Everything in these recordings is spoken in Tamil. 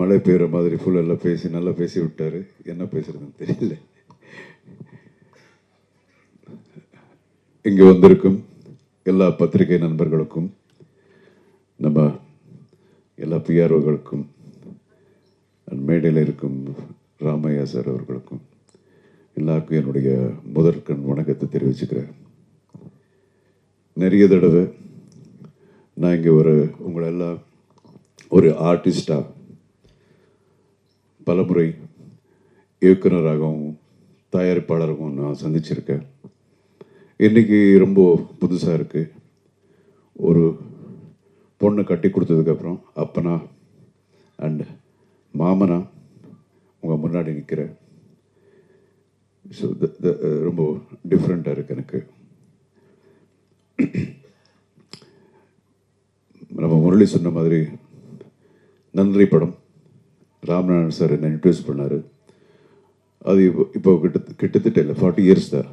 மழை பெய்கிற மாதிரி ஃபுல்லெல்லாம் பேசி நல்லா பேசி விட்டார். என்ன பேசுறதுன்னு தெரியல. இங்கே வந்திருக்கும் எல்லா பத்திரிகை நண்பர்களுக்கும், நம்ம எல்லா பிஆர்ஓகளுக்கும், மேடையில் இருக்கும் ராமையா சார் அவர்களுக்கும் எல்லாருக்கும் என்னுடைய முதற்கண் வணக்கத்தை தெரிவிச்சுக்கிறேன். நிறைய தடவை நான் இங்கே உங்களெல்லாம் ஒரு ஆர்டிஸ்டாக பலமுறை இயக்குனராகவும் தயாரிப்பாளராகவும் நான் சந்திச்சிருக்கேன். இன்றைக்கி ரொம்ப புதுசாக இருக்குது. ஒரு பொண்ணை கட்டி கொடுத்ததுக்கப்புறம் அப்பனா அண்ட் மாமனா உங்கள் முன்னாடி நிற்கிறேன். ஸோ ரொம்ப டிஃப்ரெண்ட்டாக இருக்குது எனக்கு. நம்ம முரளி சொன்ன மாதிரி நன்றி படம் ராமநாதன் சார் என்னை இன்ட்ரடியூஸ் பண்ணார். அது இப்போ கிட்டத்தட்ட இல்லை 40 இயர்ஸ் தான்.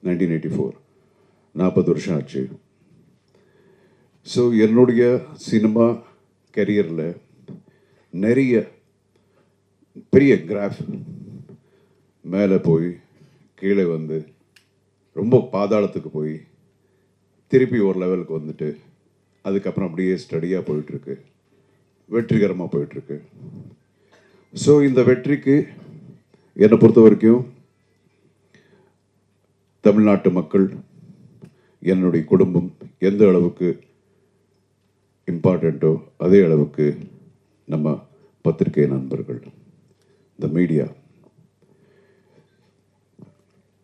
1984, 40 வருஷம் ஆச்சு. ஸோ என்னுடைய சினிமா கரியரில் நிறைய பெரிய கிராஃப் மேலே போய் கீழே வந்து ரொம்ப பாதாளத்துக்கு போய் திருப்பி ஒரு லெவலுக்கு வந்துட்டு அதுக்கப்புறம் அப்படியே ஸ்டடியாக போயிட்டுருக்கு, வெற்றிகரமாக போயிட்டுருக்கு. ஸோ இந்த வெற்றிக்கு என்னை பொறுத்த வரைக்கும் தமிழ்நாட்டு மக்கள், என்னுடைய குடும்பம் எந்த அளவுக்கு இம்பார்ட்டண்ட்டோ அதே அளவுக்கு நம்ம பத்திரிகை நண்பர்கள், இந்த மீடியா.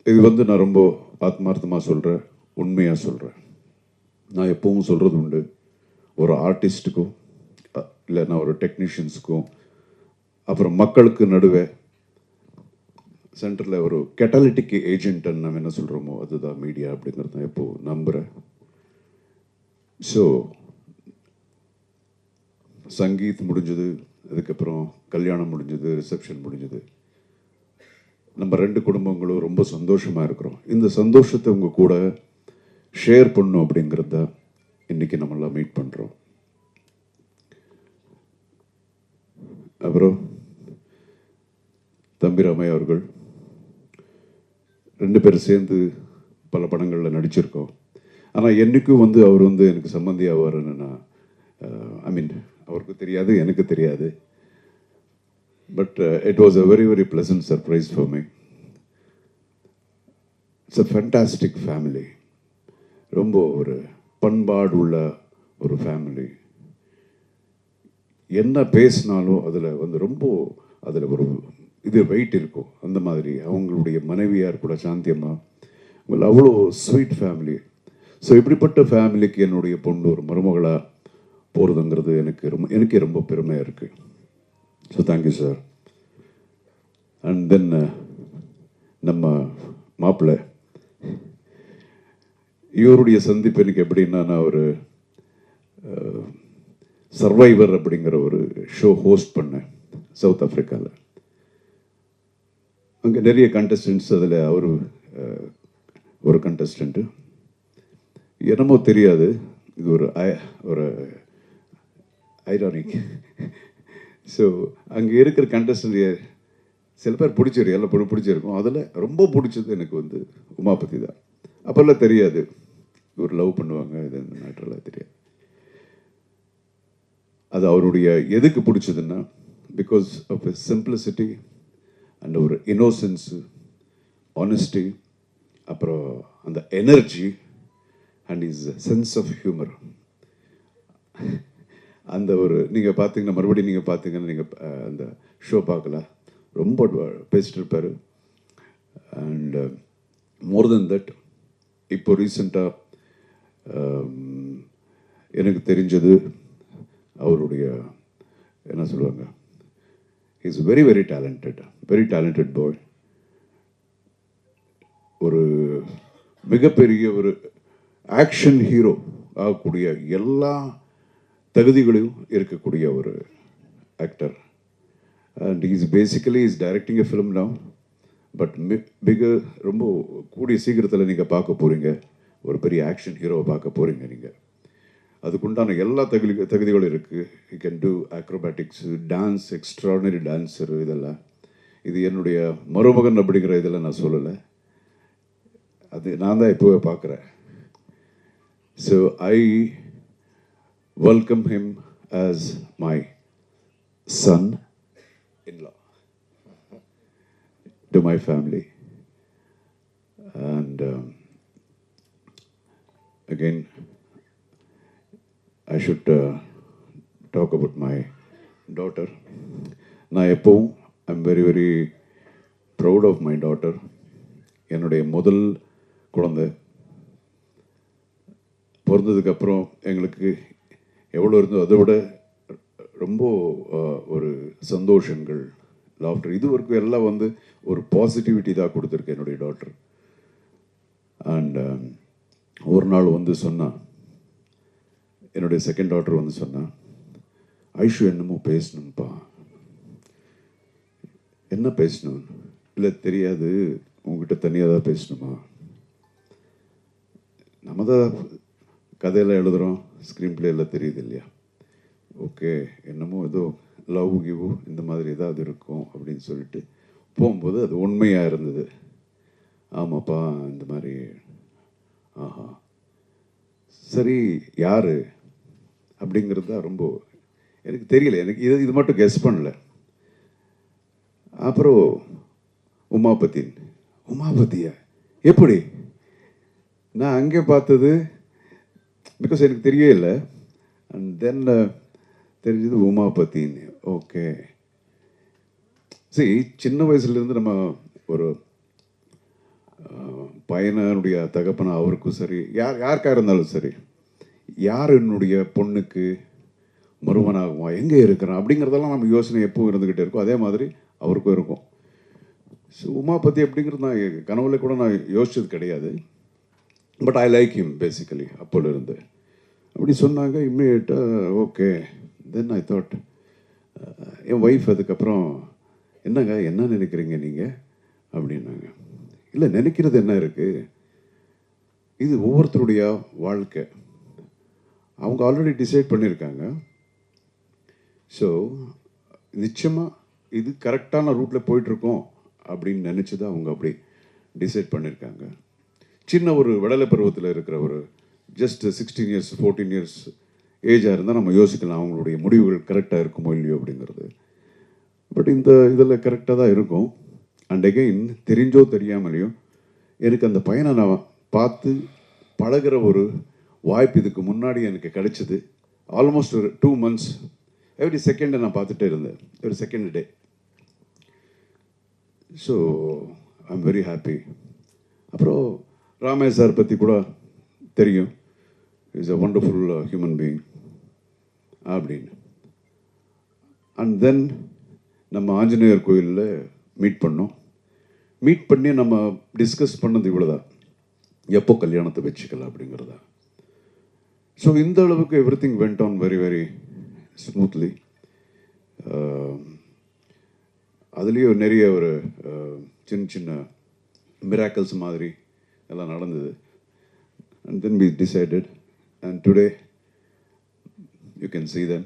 இது நான் ரொம்ப ஆத்மார்த்தமாக சொல்கிறேன், உண்மையாக சொல்கிறேன். நான் எப்பவும் சொல்கிறது உண்டு, ஒரு ஆர்டிஸ்ட்டுக்கும் இல்லைன்னா ஒரு டெக்னீஷியன்ஸுக்கும் அப்புறம் மக்களுக்கு நடுவே சென்டரில் ஒரு கெட்டாலிட்டிக் ஏஜென்ட்ன்னு நம்ம என்ன சொல்கிறோமோ அதுதான் மீடியா அப்படிங்கிறது நான் எப்போது நம்புகிறேன். ஸோ சங்கீத் முடிஞ்சது, அதுக்கப்புறம் கல்யாணம் முடிஞ்சது, ரிசப்ஷன் முடிஞ்சது. நம்ம 2 குடும்பங்களும் ரொம்ப சந்தோஷமாக இருக்கிறோம். இந்த சந்தோஷத்தை உங்கள் கூட ஷேர் பண்ணும் அப்படிங்கிறது தான் இன்றைக்கி நம்மளாம் மீட் பண்ணுறோம். அப்புறம் தம்பி ராமையா அவர்கள் 2 பேரும் சேர்ந்து பல படங்களில் நடிச்சிருக்கோம். ஆனால் என்றைக்கும் அவர் எனக்கு சம்மந்தி ஆவார்னு நான் அவருக்கு தெரியாது, எனக்கு தெரியாது. But it was a very very pleasant surprise for me. It's a fantastic family. ரொம்ப ஒரு பண்பாடு உள்ள ஒரு ஃபேமிலி. என்ன பேசினாலும் அதில் ரொம்ப அதில் ஒரு வெயிட் இருக்கும். அந்த மாதிரி அவங்களுடைய மனைவியார் கூட சாந்தியம்மா, அவங்கள அவ்வளோ ஸ்வீட் ஃபேமிலி. ஸோ இப்படிப்பட்ட ஃபேமிலிக்கு என்னுடைய பொண்ணு ஒரு மருமகளாக போகிறதுங்கிறது எனக்கே ரொம்ப பெருமையாக இருக்குது. So thank you sir. And then நம்ம மாப்பிள்ளை, இவருடைய சந்திப்பு எனக்கு எப்படின்னா, நான் ஒரு சர்வைவர் அப்படிங்கிற ஒரு ஷோ ஹோஸ்ட் பண்ணேன் சவுத் ஆஃப்ரிக்காவில். அங்கே நிறைய கண்டஸ்டன்ட்ஸ், அதில் அவர் ஒரு கண்டஸ்டண்ட்டு. என்னமோ தெரியாது, இது ஒரு ஐரானிக். ஸோ அங்கே இருக்கிற கண்டஸ்டன்ட் சில பேர் எல்லாம் பிடிச்சிருக்கும். அதில் ரொம்ப பிடிச்சது எனக்கு உமாபதி தான். அப்போல்லாம் தெரியாது இவர் லவ் பண்ணுவாங்க, இது இந்த நாட்டெல்லாம் தெரியாது. அது அவருடைய எதுக்கு பிடிச்சதுன்னா, because of a simplicity and ஒரு இன்னோசன்ஸு, ஆனஸ்டி, அப்புறம் அந்த energy and is sense of humour. அந்த நீங்கள் பார்த்தீங்கன்னா, மறுபடியும் நீங்கள் பார்த்தீங்கன்னா, நீங்கள் அந்த ஷோ பார்க்கலாம், ரொம்ப பேசிட்டு இருப்பார். அண்ட் மோர் தென் தட், இப்போ ரீசெண்டாக எனக்கு தெரிஞ்சது, அவருடைய என்ன சொல்லுவாங்க, இஸ் வெரி வெரி டேலண்டட் பாய். ஒரு மிகப்பெரிய ஒரு ஆக்ஷன் ஹீரோ ஆகக்கூடிய எல்லா தகுதிகளையும் இருக்கக்கூடிய ஒரு actor. And is directing a film now. But ரொம்ப கூடிய சீக்கிரத்தில் நீங்கள் பார்க்க போகிறீங்க, ஒரு பெரிய ஆக்ஷன் ஹீரோவை பார்க்க போகிறீங்க நீங்கள். அதுக்குண்டான எல்லா தகுதிகளும் இருக்குது. You can do acrobatics, dance, extraordinary dancer, இதெல்லாம். இது என்னுடைய மருமகன் அப்படிங்கிற இதெல்லாம் நான் சொல்லலை, அது நான் தான் இப்போவே பார்க்குறேன். So I welcome him as my son-in-law to my family. And again, I should talk about my daughter. நான் எப்பவும் I'm very very proud of my daughter. என்னுடைய முதல் குழந்தை பிறந்ததுக்கப்புறம் எங்களுக்கு எவ்வளோ இருந்தோ அதை விட ரொம்ப ஒரு சந்தோஷங்கள், லாஃப்டர், இது வரைக்கும் எல்லாம் வந்து ஒரு பாசிட்டிவிட்டி தான் கொடுத்துருக்கு என்னுடைய டாக்டர். அண்ட் ஒரு நாள் வந்து சொன்னான், என்னுடைய செகண்ட் டாக்டர் வந்து சொன்னான், ஐஷு என்னமோ பேசணும்ப்பா. என்ன பேசணும்? இல்லை தெரியாது, உங்ககிட்ட தனியாக தான் பேசணுமா? நம்ம தான் கதையெல்லாம் எழுதுகிறோம், ஸ்க்ரீன் பிளே எல்லாம் தெரியுது இல்லையா? ஓகே, என்னமோ ஏதோ லவ் கிவ் இந்த மாதிரி ஏதாவது இருக்கும் அப்படின்னு சொல்லிட்டு போகும்போது அது உண்மையாக இருந்தது. ஆமாப்பா, இந்த மாதிரி. ஆஹா, சரி, யார் அப்படிங்கிறது தான் ரொம்ப எனக்கு தெரியல. எனக்கு இது மட்டும் கெஸ் பண்ணல. அப்புறம் உமாபதியா? எப்படி? நான் அங்கே பார்த்தது பிகாஸ் எனக்கு தெரியவே இல்லை. அண்ட் தென் தெரிஞ்சது உமாபதின்னு. ஓகே, சரி, சின்ன வயசுலேருந்து நம்ம ஒரு பையனுடைய தகப்பனா அவருக்கும் சரி, யாருக்காக இருந்தாலும் சரி, யார் என்னுடைய பொண்ணுக்கு மருமனாகுமா, எங்கே இருக்கிறான் அப்படிங்கிறதெல்லாம் நம்ம யோசனை எப்பவும் இருந்துக்கிட்டே இருக்கும். அதே மாதிரி அவருக்கும் இருக்கும். ஸோ உமாபதி அப்படிங்கிறது நான் கனவுல கூட நான் யோசிச்சது கிடையாது. But I like him basically. அப்போல இருந்து அப்படி சொன்னாங்க. இம்மிடியேட்டாக ஓகே. தென் ஐ தாட், என் ஒய்ஃப் அதுக்கப்புறம், என்னங்க என்ன நினைக்கிறீங்க நீங்கள் அப்படின்னாங்க. இல்லை, நினைக்கிறது என்ன இருக்குது, இது ஒவ்வொருத்தருடைய வாழ்க்கை, அவங்க ஆல்ரெடி டிசைட் பண்ணியிருக்காங்க. ஸோ நிச்சயமாக இது கரெக்டான ரூட்டில் போயிட்டுருக்கோம் அப்படின்னு நினச்சி தான் அவங்க அப்படி டிசைட் பண்ணியிருக்காங்க. சின்ன ஒரு விடலை பருவத்தில் இருக்கிற ஒரு ஜஸ்ட் 16 years 14 years ஏஜாக இருந்தால் நம்ம யோசிக்கலாம் அவங்களுடைய முடிவுகள் கரெக்டாக இருக்குமோ இல்லையோ அப்படிங்கிறது. பட் இந்த இதில் கரெக்டாக தான் இருக்கும். அண்ட் அகெயின், தெரிஞ்சோ தெரியாமலையோ எனக்கு அந்த பையனை நான் பார்த்து பழகிற ஒரு வாய்ப்பு இதுக்கு முன்னாடி எனக்கு கிடைச்சிது. ஆல்மோஸ்ட் ஒரு 2 months எவ்ரி செகண்டை நான் பார்த்துட்டே இருந்தேன், ஒரு second day. So I am very happy. அப்புறம் ராமேஷ் சார் பற்றி கூட தெரியும், is a wonderful human being அப்படின்னு. அண்ட் தென் நம்ம ஆஞ்சநேயர் கோயிலில் மீட் பண்ணி நம்ம டிஸ்கஸ் பண்ணது இவ்வளோதான், எப்போ கல்யாணத்தை வச்சுக்கலாம் அப்படிங்கிறதா. ஸோ இந்த அளவுக்கு every thing went on very very smoothly. அதுலேயும் நிறைய ஒரு சின்ன சின்ன மிராக்கிள்ஸ் மாதிரி எல்லாம் நடந்தது. And then we decided, and today you can see them.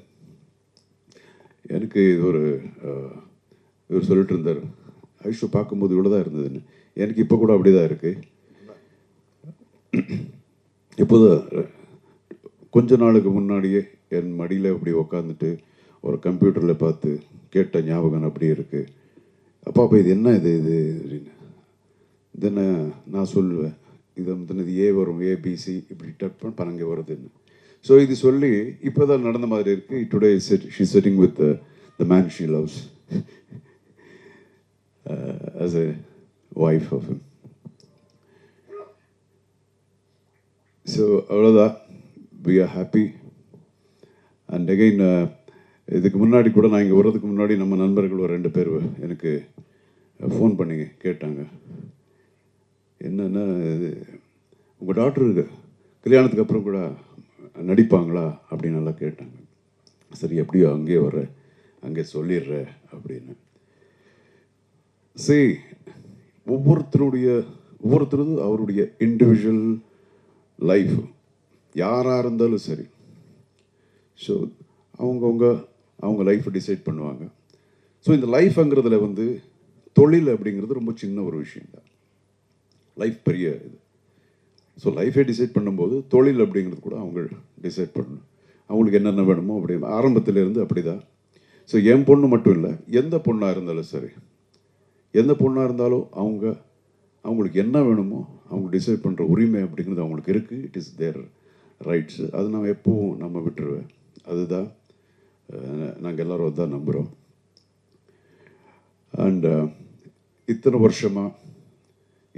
எனக்கு இது இவர் சொல்லிட்டு இருந்தார், ஐஷு பார்க்கும்போது இவ்வளோ தான் இருந்ததுன்னு. எனக்கு இப்போ கூட அப்படி தான் இருக்குது. இப்போதான் கொஞ்ச நாளுக்கு முன்னாடியே என் மடியில் இப்படி உக்காந்துட்டு ஒரு கம்ப்யூட்டரில் பார்த்து கேட்ட ஞாபகம் அப்படியே இருக்குது. அப்பா இது என்ன இது அப்படின்னு. தென்ன நான் சொல்லுவேன், இதை வந்து இது ஏ வரும், ஏபிசி இப்படி டப் பணங்க வருதுன்னு. ஸோ இது சொல்லி இப்போ தான் நடந்த மாதிரி இருக்குது. Today she sitting with the man she loves as a wife of him. So அவ்வளோதான், we are happy. And again, இதுக்கு முன்னாடி கூட நான் இங்கே வர்றதுக்கு முன்னாடி நம்ம நண்பர்கள் ஒரு 2 பேர் எனக்கு ஃபோன் பண்ணி கேட்டாங்க, என்னென்னா இது உங்கள் டாக்டருக்கு கல்யாணத்துக்கு அப்புறம் கூட நடிப்பாங்களா அப்படின்னு நல்லா கேட்டாங்க. சரி, எப்படியோ அங்கேயே வர்ற, அங்கே சொல்லிடுற அப்படின்னு. சரி, ஒவ்வொருத்தரும் அவருடைய இண்டிவிஜுவல் லைஃப் யாராக இருந்தாலும் சரி, ஸோ அவங்க லைஃப்பை டிசைட் பண்ணுவாங்க. ஸோ இந்த லைஃப்ங்கிறதுல வந்து தொழில் அப்படிங்கிறது ரொம்ப சின்ன ஒரு விஷயம் தான். லைஃப் பெரிய இது. ஸோ லைஃபை டிசைட் பண்ணும்போது தொழில் அப்படிங்கிறது கூட அவங்க டிசைட் பண்ணணும். அவங்களுக்கு என்னென்ன வேணுமோ அப்படி ஆரம்பத்திலேருந்து அப்படி தான். ஸோ என் பொண்ணு மட்டும் இல்லை, எந்த பொண்ணாக இருந்தாலும் சரி, எந்த பொண்ணாக இருந்தாலும் அவங்களுக்கு என்ன வேணுமோ அவங்க டிசைட் பண்ணுற உரிமை அப்படிங்கிறது அவங்களுக்கு இருக்குது. It is their rights. அது நான் எப்பவும் நம்ம விட்டுருவேன். அதுதான் நாங்கள் எல்லோரும் அதுதான் நம்புகிறோம். அண்ட் இத்தனை வருஷமாக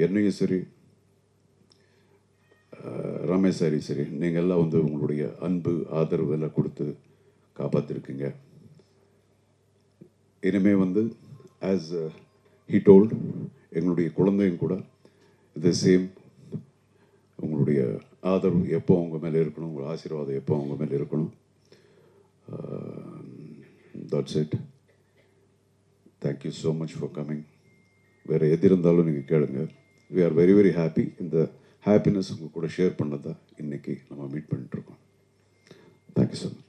என்னையும் சரி, ரமேஷ் சாரி சரி, நீங்கள் எல்லாம் வந்து உங்களுடைய அன்பு ஆதரவு எல்லாம் கொடுத்து காப்பாற்றிருக்கீங்க. இனிமே வந்து ஆஸ் ஹி டோல்ட், எங்களுடைய குழந்தையும் கூட த சேம். உங்களுடைய ஆதரவு எப்போ அவங்க மேலே இருக்கணும், உங்கள் ஆசீர்வாதம் எப்போ அவங்க மேலே இருக்கணும். That's it. Thank you so much for coming. வேறு எது இருந்தாலும் நீங்கள் கேளுங்க. We are very very happy. இந்த ஹாப்பினஸ் உங்கள் கூட ஷேர் பண்ணதான் இன்றைக்கி நம்ம மீட் பண்ணிட்டுருக்கோம். Thank you so much.